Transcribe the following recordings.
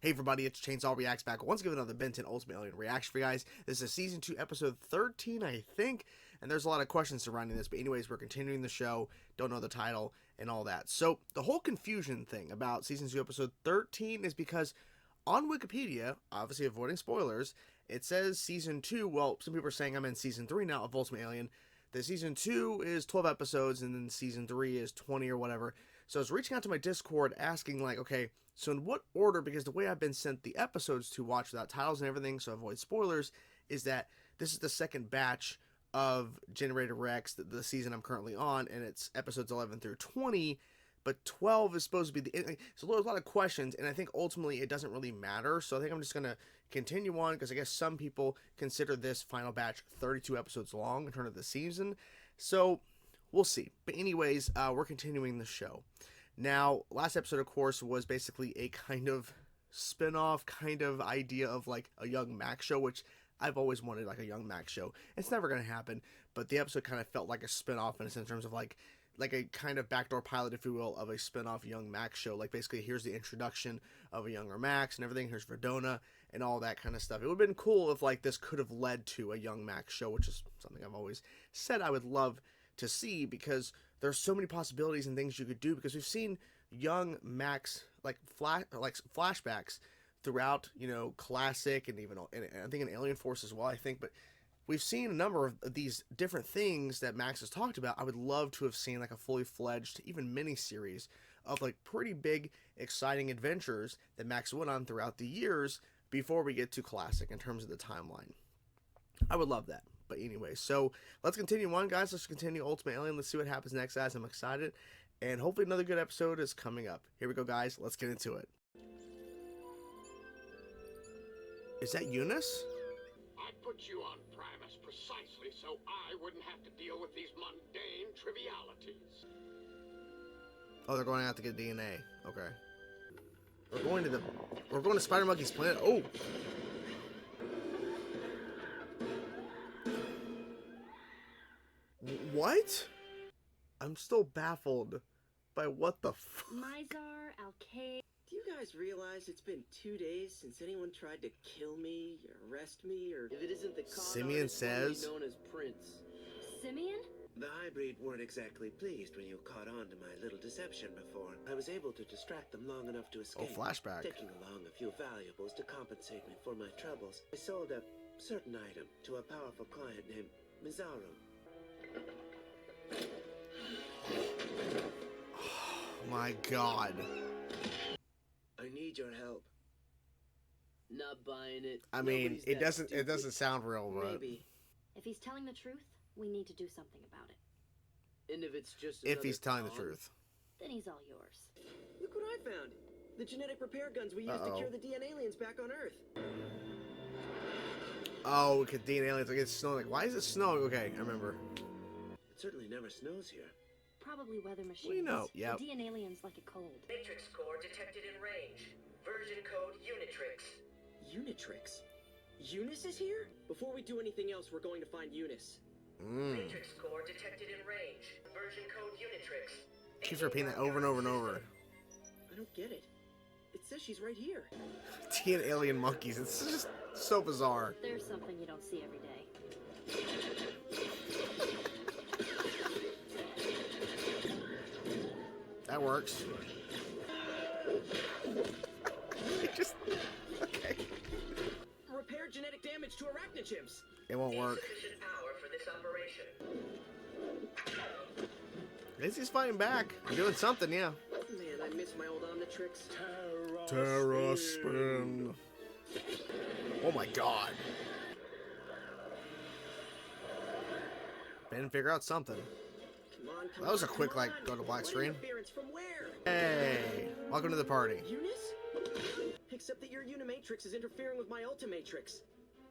Hey everybody, it's Chainsaw Reacts back once again with another Ben 10 Ultimate Alien reaction for you guys. This is Season 2, Episode 13, I think, and there's a lot of questions surrounding this, but anyways, we're continuing the show, don't know the title, and all that. So, the whole confusion thing about Season 2, Episode 13 is because on Wikipedia, obviously avoiding spoilers, it says Season 2, well, some people are saying I'm in Season 3 now of Ultimate Alien. The Season 2 is 12 episodes, and then Season 3 is 20 or whatever. So I was reaching out to my Discord asking, like, okay, so in what order, because the way I've been sent the episodes to watch without titles and everything, so avoid spoilers, is that this is the second batch of Generator Rex, the season I'm currently on, and it's episodes 11 through 20, but 12 is supposed to be the... So there's a lot of questions, and I think ultimately it doesn't really matter, so I think I'm just going to continue on, because I guess some people consider this final batch 32 episodes long in terms of the season, so we'll see. But anyways, we're continuing the show. Now, last episode, of course, was basically a kind of spin-off kind of idea of like a Young Max show, which I've always wanted, like a Young Max show. It's never going to happen, but the episode kind of felt like a spin-off in a sense, in terms of like a kind of backdoor pilot, if you will, of a spin-off Young Max show. Like basically, here's the introduction of a younger Max and everything. Here's Verdona and all that kind of stuff. It would have been cool if like this could have led to a Young Max show, which is something I've always said I would love to see, because there's so many possibilities and things you could do, because we've seen young Max like flashbacks throughout, you know, classic and even I think in Alien Force as well, I think, but we've seen a number of these different things that Max has talked about. I would love to have seen like a fully fledged even mini series of like pretty big exciting adventures that Max went on throughout the years before we get to classic in terms of the timeline. I would love that. But anyway, so let's continue on, guys. Let's continue Ultimate Alien. Let's see what happens next, guys. I'm excited. And hopefully another good episode is coming up. Here we go, guys. Let's get into it. Is that Eunice? I put you on Primus precisely so I wouldn't have to deal with these mundane trivialities. Oh, they're going out to get DNA. Okay. We're going to Spider Monkey's planet. Oh! What? I'm still baffled by what the fuck. Mizar, Alkaid. Do you guys realize it's been 2 days since anyone tried to kill me, arrest me, or if it isn't the con Simian artist says known as Prince? Simian? The hybrid weren't exactly pleased when you caught on to my little deception before. I was able to distract them long enough to escape. Oh, flashback. Taking along a few valuables to compensate me for my troubles. I sold a certain item to a powerful client named Mizaru. Oh my god. I need your help. Not buying it. I mean, Nobody's it that doesn't sound real, but Maybe. If he's telling the truth, we need to do something about it. And if it's just if he's telling another the con? truth. Then he's all yours. Look what I found. The genetic repair guns we used to cure the DNA aliens back on Earth. Oh, because DNA aliens, like it's snowing. Like, why is it snowing? Okay, I remember. It certainly never snows here. Probably weather machines. We know, yep. The DNA aliens like it cold. Matrix core detected in range. Version code Unitrix. Unitrix? Eunice is here? Before we do anything else, we're going to find Eunice. Matrix core detected in range. Version code Unitrix. Keeps repeating that over and over and over. I don't get it. It says she's right here. T and alien monkeys. It's just so bizarre. There's something you don't see every day. That works. It just... Okay. Repair genetic damage to arachnochimps. It won't work. Insufficient power for this operation. At least he's fighting back. Doing something, yeah. Man, I miss my old Omnitrix. Terra spin. Oh my god. Ben, figure out something. Come That was a on, quick, come like, on. go to black What screen. interference from where? Hey, welcome to the party. Eunice? Except that your Unimatrix is interfering with my Ultimatrix.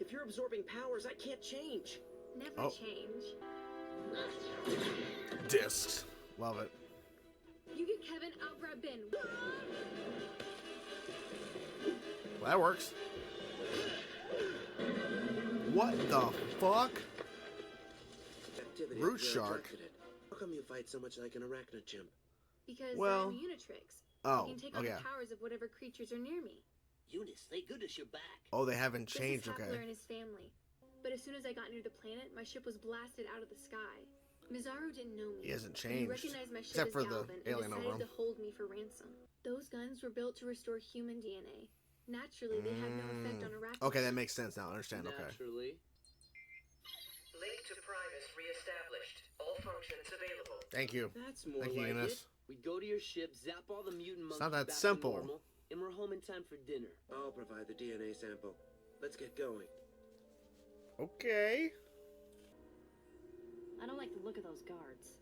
If you're absorbing powers, I can't change. Never Oh. change. Discs. Love it. You get Kevin, I'll grab Ben. Well, that works. What the fuck? Activity Root has shark. rejected it. How come you fight so much like an arachnochimp? Because Well, I'm Unitrix. Oh, I can take oh on yeah. the powers of whatever creatures are near me. Eunice, thank goodness you're back. Oh, they haven't This changed. is Happler Okay. and his family. But as soon as I got near the planet, my ship was blasted out of the sky. Mizaru didn't know me. He hasn't But he changed, recognized my ship except as for the Galvin alien and over decided him. to hold me for ransom. Those guns were built to restore human DNA. Naturally, they had no effect on arachnids. Okay, that makes sense now. I understand. Okay. Naturally. Link to Primus reestablished. All functions available. Thank you. That's more Thank you, like Eunice. it. We go to your ship, zap all the mutant monkeys not that back simple. to normal, and we're home in time for dinner. I'll provide the DNA sample. Let's get going. Okay. I don't like the look of those guards.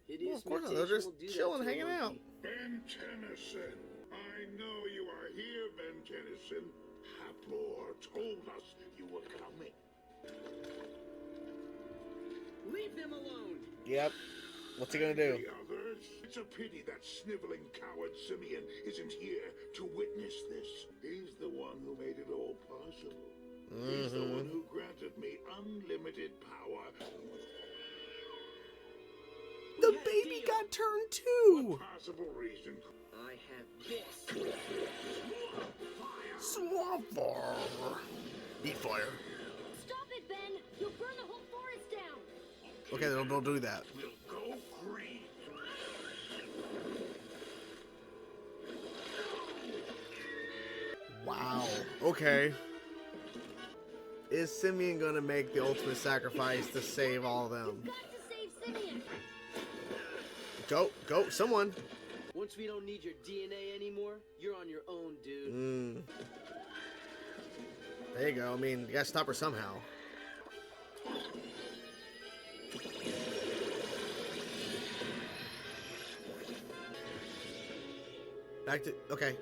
Hideous of course not. mutation They're just will do that chilling, to a hanging out. monkey. Ben Tennyson, I know you are here, Ben Tennyson. Haplor told us you were coming. Leave them alone! Yep. What's he gonna do? The others? It's a pity that sniveling coward Simian isn't here to witness this. He's the one who made it all possible. He's the one who granted me unlimited power. The had a baby deal. got turned too. Possible reason. I have this. Swamp fire. Eat fire. Stop it, Ben! You'll burn the whole forest down! Okay, don't do that. We'll go green. Wow. Okay. Is Simian gonna make the ultimate sacrifice to save all of them? Got to save Simian! Go, someone. Once we don't need your DNA anymore, you're on your own, dude. There you go. I mean, you gotta stop her somehow. Back to okay.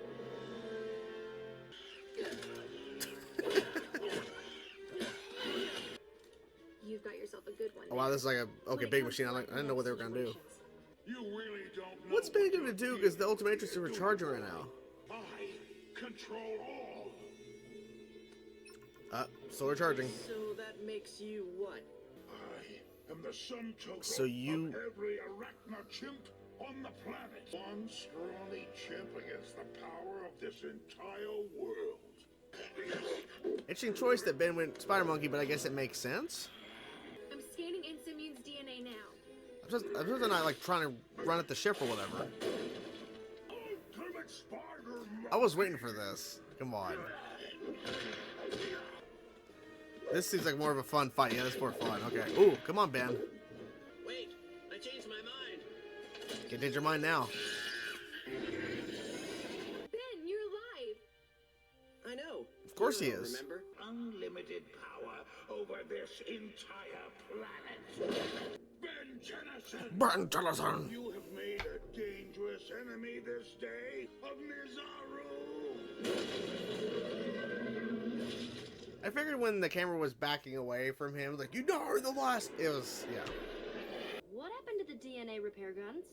You've got yourself a good one. Oh wow, this is like a When it big comes machine. to I didn't know what they were gonna do. situations, You really don't know. What's Ben gonna do? Because the Ultimatrix is recharging right now. I control all. Still recharging. So that makes you what? I am the sum total So you- of every arachna chimp on the planet. One scrawny chimp against the power of this entire world. Interesting choice that Ben went Spider Monkey, but I guess it makes sense. I'm scanning in Simian's DNA now. I'm just not like trying to run at the ship or whatever. Ultimate Spider-Man. I was waiting for this. Come on. This seems like more of a fun fight. Yeah, that's more fun. Okay. Ooh, come on, Ben. Wait, I changed my mind. Get change your mind now. Ben, you're alive! I know. Of course he You don't is. Remember? Unlimited power over this entire planet. Ben Tennyson. Ben Tennyson. You have made a dangerous enemy this day of Mizaru. I figured when the camera was backing away from him, like, you are the last. It was, yeah. What happened to the DNA repair guns?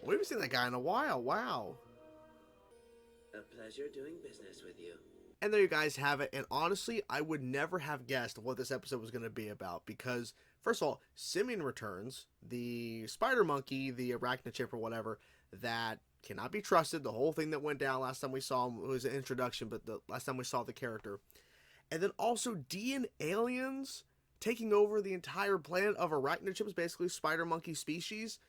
We haven't seen that guy in a while. Wow. A pleasure doing business with you. And there you guys have it. And honestly, I would never have guessed what this episode was going to be about because, first of all, Simian returns, the spider monkey, the arachnid chip or whatever, that cannot be trusted. The whole thing that went down last time we saw him was an introduction, but the last time we saw the character. And then also DN aliens taking over the entire planet of arachnid chips, basically spider monkey species.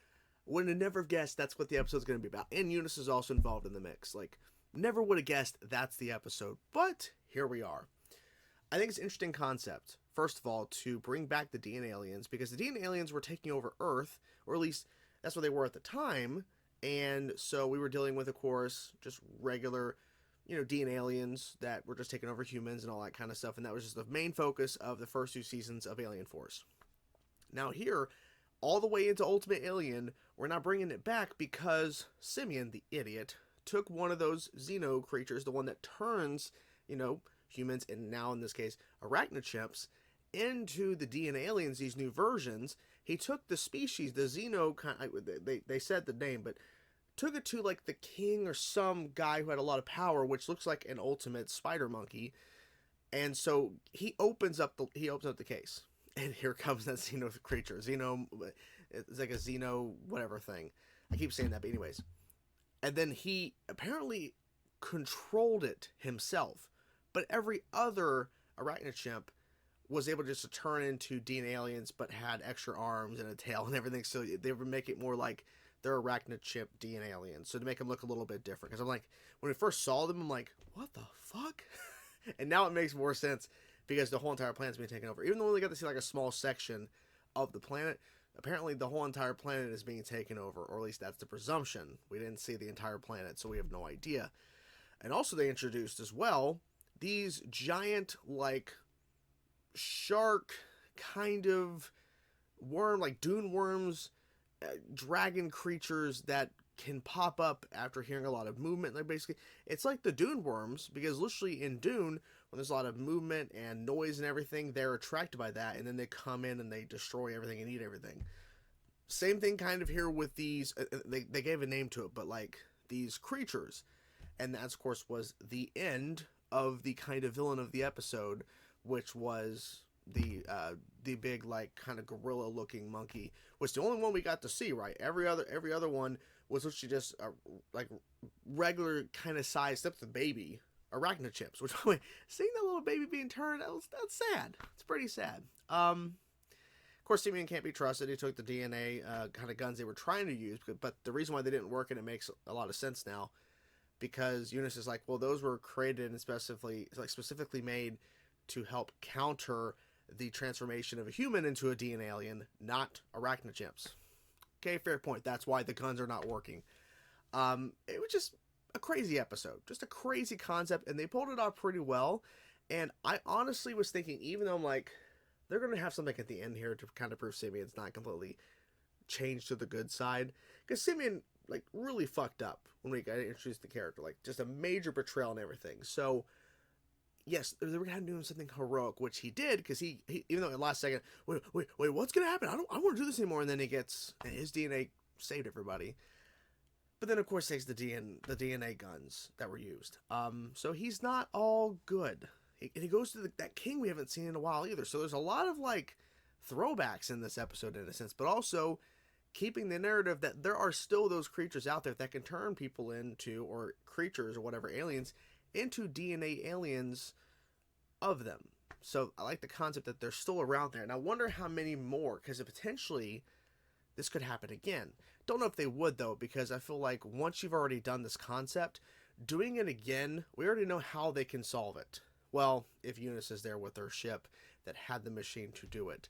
Would have never guessed that's what the episode's going to be about. And Eunice is also involved in the mix. Like, never would have guessed that's the episode. But here we are. I think it's an interesting concept, first of all, to bring back the DNA aliens, because the DNA aliens were taking over Earth, or at least that's what they were at the time. And so we were dealing with, of course, just regular, DNA aliens that were just taking over humans and all that kind of stuff. And that was just the main focus of the first 2 seasons of Alien Force. Now here, all the way into Ultimate Alien, we're not bringing it back because Simian, the idiot, took one of those Xeno creatures, the one that turns, humans, and now in this case, arachnid chimps, into the DNA aliens, these new versions. He took the species, the Xeno, they said the name, but took it to like the king or some guy who had a lot of power, which looks like an ultimate spider monkey. And so he opens up the case. And here comes that Xeno creature. Xeno, it's like a Xeno whatever thing. I keep saying that, but anyways. And then he apparently controlled it himself. But every other arachnid chimp was able just to turn into DNA aliens, but had extra arms and a tail and everything. So they would make it more like they're arachnid chimp DNA aliens. So to make them look a little bit different. Because I'm like, when we first saw them, I'm like, what the fuck? And now it makes more sense because the whole entire planet's being taken over. Even though we only got to see like a small section of the planet, apparently the whole entire planet is being taken over, or at least that's the presumption. We didn't see the entire planet, so we have no idea. And also they introduced as well these giant, like, shark kind of worm, like dune worms, dragon creatures that can pop up after hearing a lot of movement. Like, basically, it's like the dune worms, because literally in Dune, when there's a lot of movement and noise and everything, they're attracted by that, and then they come in and they destroy everything and eat everything. Same thing kind of here with these, they gave a name to it, but like these creatures. And that, of course, was the end of the kind of villain of the episode, which was the big, like, kind of gorilla looking monkey, was the only one we got to see, right? Every other one was literally just like regular kind of size, except the baby arachnid chips, which, seeing that little baby being turned, that's sad. It's pretty sad. Of course, Simian can't be trusted. He took the DNA kind of guns they were trying to use, but the reason why they didn't work, and it makes a lot of sense now, because Eunice is like, well, those were created and specifically made to help counter the transformation of a human into a DNA alien, not arachnid chimps. Okay, fair point. That's why the guns are not working. It was just a crazy episode, just a crazy concept, and they pulled it off pretty well. And I honestly was thinking, even though I'm like, they're going to have something at the end here to kind of prove Simian's not completely changed to the good side, because Simian, like, really fucked up when we got introduced the character, like, just a major betrayal and everything. So yes, they were gonna do something heroic, which he did, because he even though at the last second, wait, what's gonna happen? I don't want to do this anymore. And then he gets, his DNA saved everybody. But then, of course, takes the DNA guns that were used. So he's not all good. And he goes to that king we haven't seen in a while either. So there's a lot of, like, throwbacks in this episode in a sense, but also keeping the narrative that there are still those creatures out there that can turn people into, or creatures or whatever, aliens, into DNA aliens of them. So I like the concept that they're still around there. And I wonder how many more, because potentially this could happen again. Don't know if they would, though, because I feel like once you've already done this concept, doing it again, we already know how they can solve it. Well, if Eunice is there with her ship that had the machine to do it.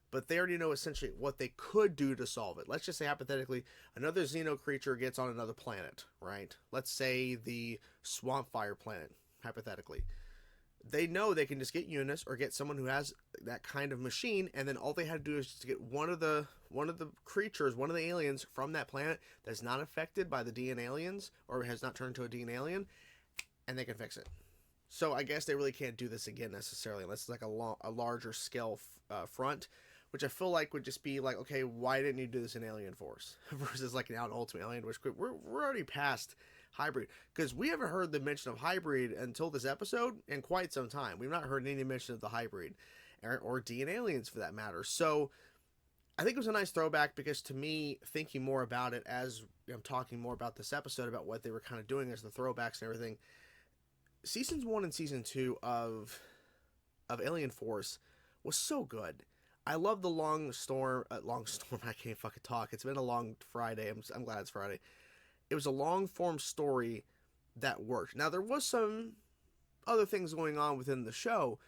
But they already know essentially what they could do to solve it. Let's just say, hypothetically, another Xeno creature gets on another planet, right? Let's say the Swamp Fire planet, hypothetically. They know they can just get Eunice or get someone who has that kind of machine, and then all they had to do is to get one of the creatures, one of the aliens from that planet that's not affected by the DNA aliens, or has not turned into a DNA alien, and they can fix it. So I guess they really can't do this again necessarily, unless it's like a larger scale front, which I feel like would just be like, okay, why didn't you do this in Alien Force versus like an Ultimate Alien, which we're already past hybrid, because we haven't heard the mention of hybrid until this episode in quite some time. We've not heard any mention of the hybrid or DNA aliens for that matter. So I think it was a nice throwback, because to me, thinking more about it as I'm talking more about this episode, about what they were kind of doing as the throwbacks and everything, seasons 1 and season 2 of Alien Force was so good. I love the long storm. I can't fucking talk. It's been a long Friday. I'm glad it's Friday. It was a long form story that worked. Now, there was some other things going on within the show,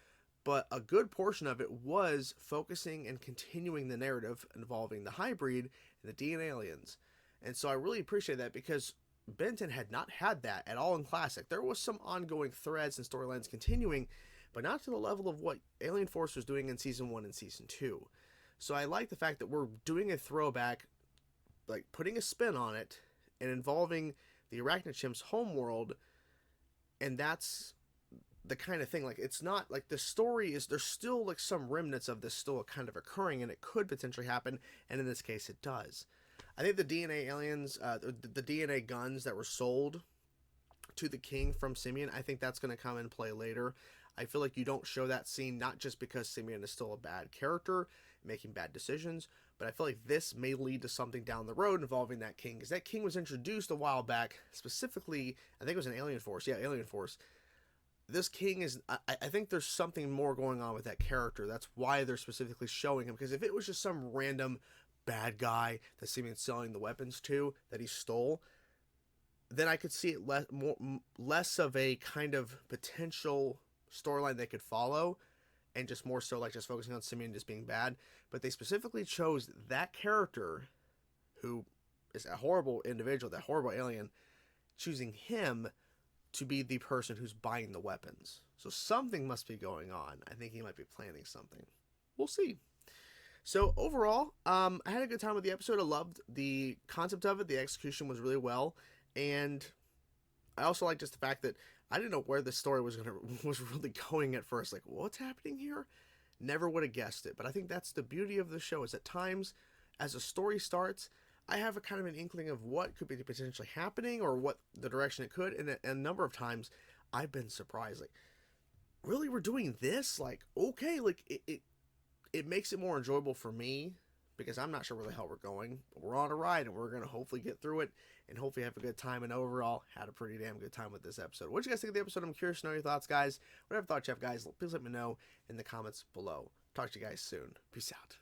but a good portion of it was focusing and continuing the narrative involving the hybrid and the DNA aliens. And so I really appreciate that, because Benton had not had that at all in Classic. There was some ongoing threads and storylines continuing, but not to the level of what Alien Force was doing in Season 1 and Season 2. So I like the fact that we're doing a throwback, like putting a spin on it, and involving the Arachnid Chimp's homeworld, and that's the kind of thing, like, it's not, like, the story is, there's still, like, some remnants of this still kind of occurring, and it could potentially happen, and in this case it does. I think the DNA aliens, the DNA guns that were sold to the king from Simian, I think that's going to come in play later. I feel like you don't show that scene, not just because Simian is still a bad character, making bad decisions. But I feel like this may lead to something down the road involving that king, because that king was introduced a while back, specifically, I think it was an Alien Force. Yeah, Alien Force. This king is, I think there's something more going on with that character. That's why they're specifically showing him, because if it was just some random bad guy that Simian's selling the weapons to, that he stole, then I could see it less of a kind of potential storyline they could follow, and just more so like just focusing on Simian just being bad. But they specifically chose that character, who is a horrible individual, that horrible alien, choosing him to be the person who's buying the weapons. So something must be going on. I think he might be planning something. We'll see. So overall, I had a good time with the episode. I loved the concept of it. The execution was really well. And I also like just the fact that I didn't know where this story was really going at first. Like, what's happening here? Never would have guessed it. But I think that's the beauty of the show, is at times, as a story starts, I have a kind of an inkling of what could be potentially happening or what the direction it could. And a number of times, I've been surprised. Like, really, we're doing this? Like, okay, like, it makes it more enjoyable for me, because I'm not sure where the hell we're going. But we're on a ride, and we're going to hopefully get through it and hopefully have a good time. And overall, had a pretty damn good time with this episode. What did you guys think of the episode? I'm curious to know your thoughts, guys. Whatever thoughts you have, guys, please let me know in the comments below. Talk to you guys soon. Peace out.